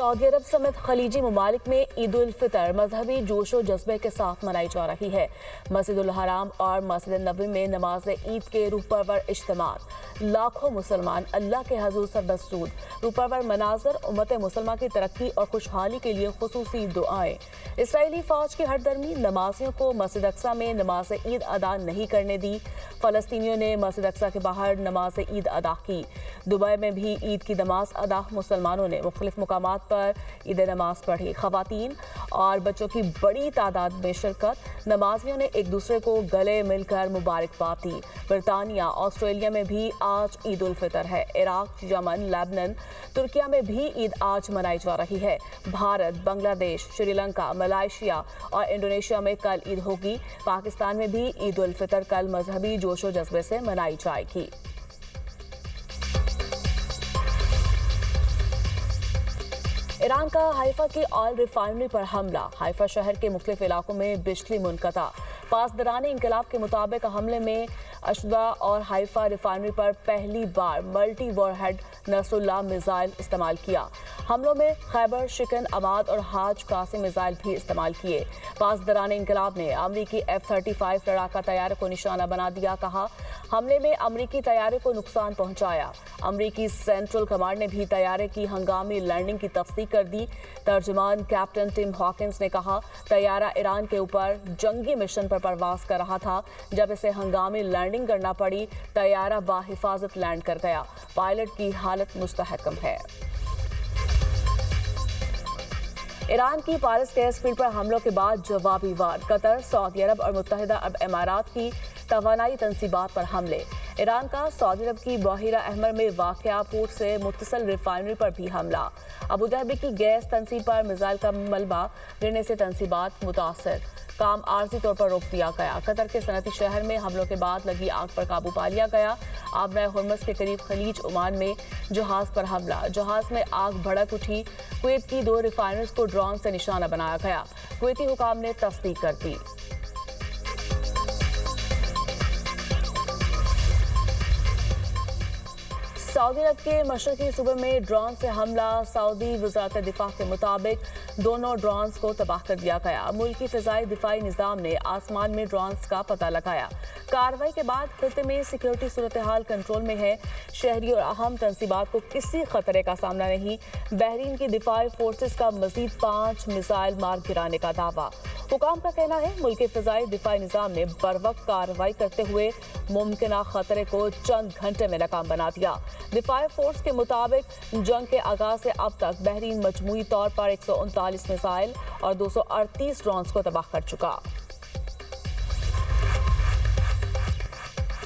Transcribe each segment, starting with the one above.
Saudi अरब समेत खलीजी ममालिक में ईद उल फितर मजहबी जोश व जज्बे के साथ मनाई जा रही है। मस्जिद उल हराम और मस्जिद नबी में नमाज ईद के रूह परवर इज्तिमात। लाखों मुसलमान अल्लाह के हजूर सरदस्तूर। रूह परवर मनाजर उम्मत मुसलमान की तरक्की और खुशहाली के लिए खुसूसी दुआएं। इसराइली फौज की हरदर्मी नमाजियों को मस्जिद अक्सा में नमाज ईद अदा नहीं करने दी। फलस्तीनियों ने मस्जिद अक्सा के बाहर नमाज ईद अदा की। दुबई में भी ईद की नमाज अदा मुसलमानों ने मुख्तलिफ मुकामात पर ईद नमाज पढ़ी। खवातीन और बच्चों की बड़ी तादाद में शिरकत। नमाजियों ने एक दूसरे को गले मिलकर मुबारकबाद दी। बरतानिया ऑस्ट्रेलिया में भी आज ईद उल फितर है। इराक, यमन, लेबनान, तुर्किया में भी ईद आज मनाई जा रही है। भारत, बांग्लादेश, श्रीलंका, मलेशिया और इंडोनेशिया में कल ईद होगी। पाकिस्तान में भी ईद उल फितर कल मजहबी जोशो जज्बे से मनाई जाएगी। ईरान का हाइफा की ऑयल रिफाइनरी पर हमला। हाइफा शहर के मुख्तलिफ इलाकों में बिजली मुनक़ता। पासदारान इंकलाब के मुताबिक हमले में अशदा और हाइफा रिफाइनरी पर पहली बार मल्टी वॉरहेड नसरुल्लाह मिसाइल इस्तेमाल किया। हमलों में खैबर, शिकन, अमाद और हाज कासिम मिसाइल भी इस्तेमाल किए। पासदारान इंकलाब ने अमरीकी F-35 लड़ाका तैयारे को निशाना बना दिया। कहा, हमले में अमरीकी तैयारे को नुकसान पहुंचाया। अमरीकी सेंट्रल कमांड ने भी तैयारे की हंगामी लैंडिंग की तस्दीक कर दी। तर्जुमान कैप्टन टिम हॉकिंस ने कहा, तैयारा ईरान के ऊपर जंगी मिशन पर परवाज कर रहा था। जब इसे हंगामी लैंडिंग करना पड़ी, तैयारा बाहिफाजत लैंड कर गया। पायलट की हालत मुस्तहकम है। ईरान की पारस गैस फील्ड पर हमलों के बाद जवाबी वार। कतर, सऊदी अरब और मुत्तहिदा अरब अमारात की तवानाई तंसीबात पर हमले। ईरान का सऊदी अरब की बहीरा अहमर में वाक़या पोर्ट से मुत्तसिल रिफाइनरी पर भी हमला। अबू धाबी की गैस तंसीब पर मिसाइल का मलबा गिरने से तंसीबात मुतासर। काम आर्जी तौर पर रोक दिया गया। कतर के सनती शहर में हमलों के बाद लगी आग पर काबू पा लिया गया। आबना हुर्मुज़ के करीब खलीज ओमान में जहाज पर हमला। जहाज में आग भड़क उठी। कुवैत की 2 रिफाइनरीज को ड्रोन से निशाना बनाया गया। कुवैती हुकाम ने तस्दीक कर दी। सऊदी अरब के मशरकी सूबे में ड्रोन से हमला। सऊदी वज़ारत दिफा के मुताबिक दोनों ड्रोन्स को तबाह कर दिया गया। मुल्की फ़िज़ाई दिफाई निज़ाम ने आसमान में ड्रोन्स का पता लगाया। कार्रवाई के बाद खित्ते में सिक्योरिटी सूरत हाल कंट्रोल में है। शहरी और अहम तंसीबात को किसी खतरे का सामना नहीं। बहरीन की दिफाई फोर्सेस का मजीद 5 मिसाइल मार गिराने का दावा। हुकाम का कहना है, मुल्की फ़िज़ाई दिफाई निज़ाम ने बरवक्त कार्रवाई करते हुए मुमकिना खतरे को चंद घंटे में नाकाम बना दिया। दिफाई फोर्स के मुताबिक जंग के आगाज से अब तक बहरीन मजमूई तौर पर 139 मिसाइल और 238 ड्रोन्स को तबाह कर चुका।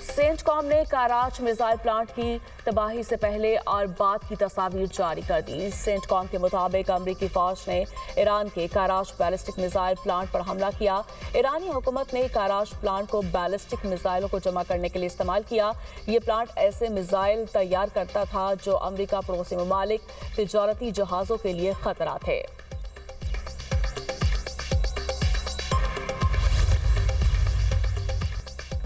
सेंटकॉम ने कराच मिसाइल प्लांट की तबाही से पहले और बाद की तस्वीर जारी कर दी। सेंटकॉम के मुताबिक अमरीकी फौज ने ईरान के कराच बैलिस्टिक मिसाइल प्लांट पर हमला किया। ईरानी हुकूमत ने कराच प्लांट को बैलिस्टिक मिसाइलों को जमा करने के लिए इस्तेमाल किया। ये प्लांट ऐसे मिसाइल तैयार करता था जो अमरीका पड़ोसी ममालिक तिजारती जहाज़ों के लिए खतरा थे।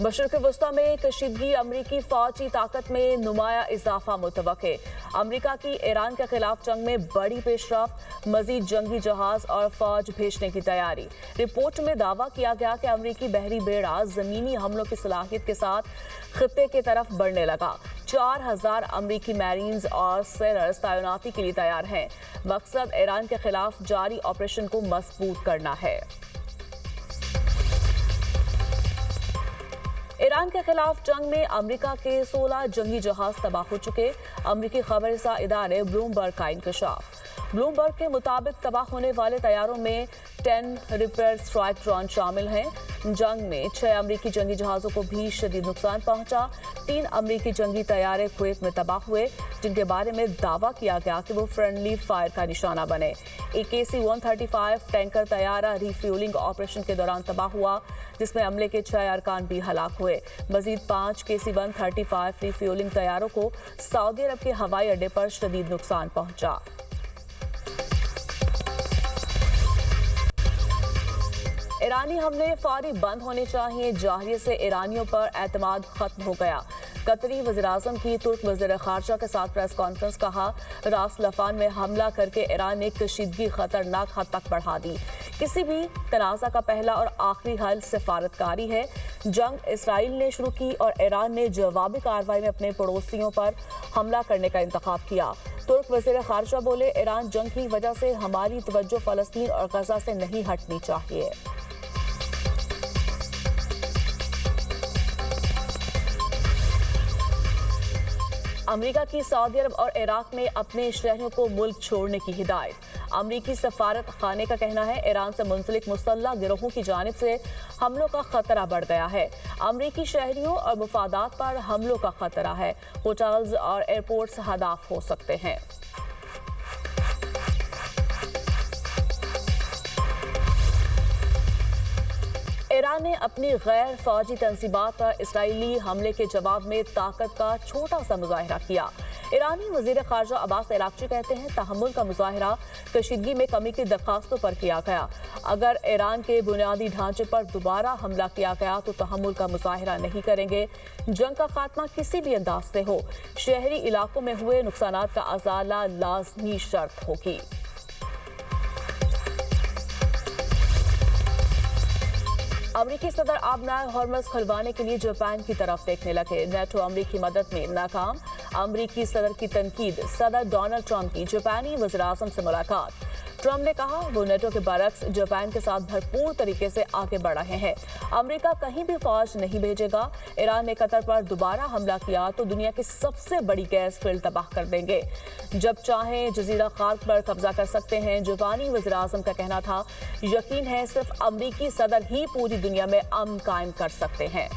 मशरिक़ वस्ता में कशीदगी। अमरीकी फौजी ताकत में नुमाया इजाफा मुतवक्के। अमरीका की ईरान के खिलाफ जंग में बड़ी पेशरफ्त। मजीद जंगी जहाज और फौज भेजने की तैयारी। रिपोर्ट में दावा किया गया कि अमरीकी बहरी बेड़ा जमीनी हमलों की सलाहियत के साथ खित्ते की तरफ बढ़ने लगा। 4000 अमरीकी मैरीन्स और सेलर्स तैनाती के लिए तैयार हैं। मकसद ईरान के खिलाफ जारी ऑपरेशन को मजबूत करना है। ईरान के खिलाफ जंग में अमेरिका के 16 जंगी जहाज तबाह हो चुके। अमरीकी खबरसा इदारे ब्लूमबर्ग का इंकशाफ। ब्लूमबर्ग के मुताबिक तबाह होने वाले तैयारों में 10 रिपेयर स्ट्राइक ड्रोन शामिल हैं। जंग में 6 अमरीकी जंगी जहाज़ों को भी शदीद नुकसान पहुंचा। 3 अमरीकी जंगी तैयारे कुवैत में तबाह हुए, जिनके बारे में दावा किया गया कि वो फ्रेंडली फायर का निशाना बने। एक KC-135 टैंकर तैयारा रिफ्यूलिंग ऑपरेशन के दौरान तबाह हुआ, जिसमें अमले के 6 अरकान भी हलाक हुए। मजीद 5 KC-135 रिफ्यूलिंग तैयारों को सऊदी अरब के हवाई अड्डे पर शदीद नुकसान पहुंचा। ईरानी हमले फौरी बंद होने चाहिए। जाहिर से ईरानियों पर एतमाद खत्म हो गया। قطری وزیراعظم کی ترک وزیر خارجہ کے ساتھ پریس کانفرنس. کہا راس لفان میں حملہ کر کے ایران نے کشیدگی خطرناک حد تک بڑھا دی. کسی بھی تنازع کا پہلا اور آخری حل سفارتکاری ہے. جنگ اسرائیل نے شروع کی اور ایران نے جوابی کارروائی میں اپنے پڑوسیوں پر حملہ کرنے کا انتخاب کیا. ترک وزیر خارجہ بولے ایران جنگ کی وجہ سے ہماری توجہ فلسطین اور غزہ سے نہیں ہٹنی چاہیے. امریکہ کی سعودی عرب اور عراق میں اپنے شہریوں کو ملک چھوڑنے کی ہدایت. امریکی سفارت خانے کا کہنا ہے ایران سے منسلک مسلح گروہوں کی جانب سے حملوں کا خطرہ بڑھ گیا ہے. امریکی شہریوں اور مفادات پر حملوں کا خطرہ ہے. ہوٹلز اور ایئرپورٹس ہدف ہو سکتے ہیں. ایران نے اپنی غیر فوجی تنصیبات پر اسرائیلی حملے کے جواب میں طاقت کا چھوٹا سا مظاہرہ کیا. ایرانی وزیر خارجہ عباس عراقچی کہتے ہیں تحمل کا مظاہرہ کشیدگی میں کمی کی درخواستوں پر کیا گیا. اگر ایران کے بنیادی ڈھانچے پر دوبارہ حملہ کیا گیا تو تحمل کا مظاہرہ نہیں کریں گے. جنگ کا خاتمہ کسی بھی انداز سے ہو شہری علاقوں میں ہوئے نقصانات کا ازالہ لازمی شرط ہوگی. امریکی صدر آبنائے ہارمز کھلوانے کے لیے جاپان کی طرف دیکھنے لگے. نیٹو امریکی مدد میں ناکام. امریکی صدر کی تنقید. صدر ڈونلڈ ٹرمپ کی جاپانی وزیراعظم سے ملاقات. ٹرمپ نے کہا وہ نیٹو کے برعکس جاپان کے ساتھ بھرپور طریقے سے آگے بڑھ رہے ہیں. امریکہ کہیں بھی فوج نہیں بھیجے گا. ایران نے قطر پر دوبارہ حملہ کیا تو دنیا کی سب سے بڑی گیس فیلڈ تباہ کر دیں گے. جب چاہیں جزیرہ خاک پر قبضہ کر سکتے ہیں. جاپانی وزیراعظم کا کہنا تھا یقین ہے صرف امریکی صدر ہی پوری دنیا میں امن قائم کر سکتے ہیں.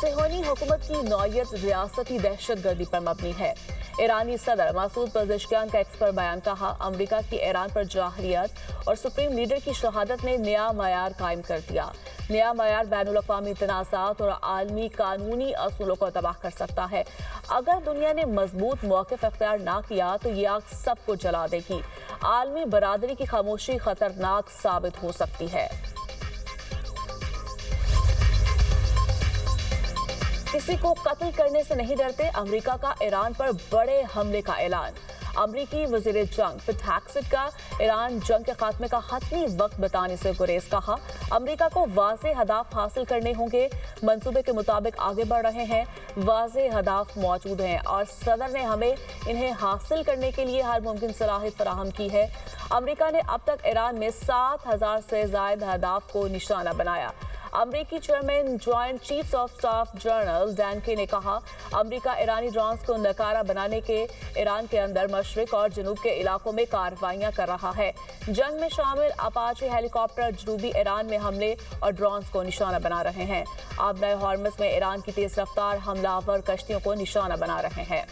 صہیونی حکومت کی نوعیت ریاستی دہشت گردی پر مبنی ہے. ایرانی صدر مسعود پزشکیان کا ایکس پر بیان. کہا امریکہ کی ایران پر جارحیت اور سپریم لیڈر کی شہادت نے نیا معیار قائم کر دیا. نیا معیار بین الاقوامی تنازعات اور عالمی قانونی اصولوں کو تباہ کر سکتا ہے. اگر دنیا نے مضبوط موقف اختیار نہ کیا تو یہ آگ سب کو جلا دے گی. عالمی برادری کی خاموشی خطرناک ثابت ہو سکتی ہے. کسی کو قتل کرنے سے نہیں ڈرتے. امریکہ کا ایران پر بڑے حملے کا اعلان. امریکی وزیر جنگ پیٹ ہیگسیٹ کا ایران جنگ کے خاتمے کا حتمی وقت بتانے سے گریز. کہا امریکہ کو واضح ہدف حاصل کرنے ہوں گے. منصوبے کے مطابق آگے بڑھ رہے ہیں. واضح ہدف موجود ہیں اور صدر نے ہمیں انہیں حاصل کرنے کے لیے ہر ممکن صلاحیت فراہم کی ہے. امریکہ نے اب تک ایران میں 7,000 سے زائد اہداف کو نشانہ بنایا. امریکی chairman joint chiefs of staff general Dan Caine نے کہا امریکہ ایرانی ڈرونز کو ناکارہ بنانے کے ایران کے اندر مشرق اور جنوب کے علاقوں میں کارروائیاں کر رہا ہے. جنگ میں شامل اپاچے ہیلی کاپٹر جنوبی ایران میں حملے اور ڈرونز کو نشانہ بنا رہے ہیں. آبنائے ہارمز میں ایران کی تیز رفتار حملہ آور کشتیوں کو نشانہ بنا رہے ہیں.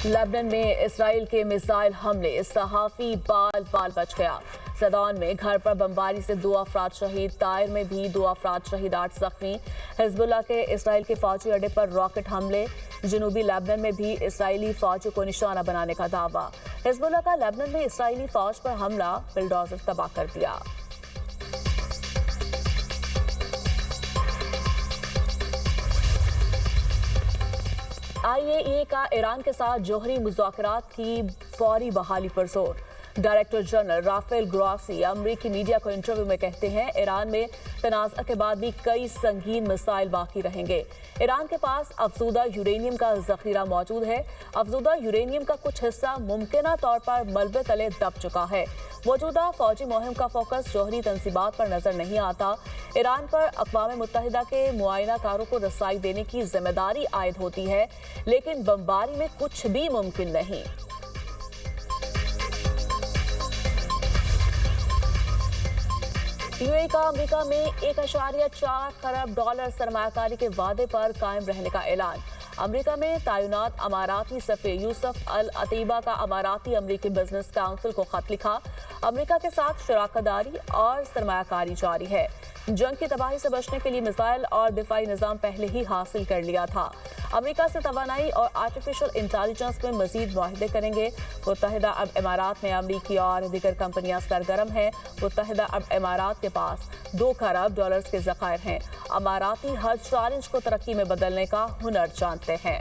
لبنان میں اسرائیل کے میزائل حملے. صحافی بال بال بچ گیا. سیدان میں گھر پر بمباری سے 2 افراد شہید. طائر میں بھی 2 افراد شہید 8 زخمی. حزب اللہ کے اسرائیل کے فوجی اڈے پر راکٹ حملے. جنوبی لبنان میں بھی اسرائیلی فوجوں کو نشانہ بنانے کا دعویٰ. حزب اللہ کا لبنان میں اسرائیلی فوج پر حملہ. بلڈوزر تباہ کر دیا. IAEA کا ایران کے ساتھ جوہری مذاکرات کی فوری بحالی پر زور. ڈائریکٹر جنرل رافیل گراسسی امریکی میڈیا کو انٹرویو میں کہتے ہیں ایران میں تنازع کے بعد بھی کئی سنگین مسائل باقی رہیں گے. ایران کے پاس افزودہ یورینیم کا ذخیرہ موجود ہے. افزودہ یورینیم کا کچھ حصہ ممکنہ طور پر ملبے تلے دب چکا ہے. موجودہ فوجی مہم کا فوکس جوہری تنصیبات پر نظر نہیں آتا. ایران پر اقوام متحدہ کے معائنہ کاروں کو رسائی دینے کی ذمہ داری عائد ہوتی ہے لیکن بمباری میں کچھ بھی ممکن نہیں. UAE کا امریکہ میں $1.4 خرب سرمایہ کاری کے وعدے پر قائم رہنے کا اعلان. امریکہ میں تعینات اماراتی سفیر یوسف العتیبہ کا اماراتی امریکی بزنس کونسل کو خط لکھا. امریکہ کے ساتھ شراکت داری اور سرمایہ کاری جاری ہے. जंग की तबाही से बचने के लिए मिसाइल और दिफाई निजाम पहले ही हासिल कर लिया था। अमेरिका से तवानाई और आर्टिफिशियल इंटेलिजेंस में मजीद मुआहदे करेंगे। मुत्तहिदा अरब इमारात में अमरीकी और दीगर कंपनियां सरगर्म हैं। मुत्तहिदा अरब इमारात के पास $2 खरब के ज़खायर हैं। अमाराती हर चैलेंज को तरक्की में बदलने का हुनर जानते हैं।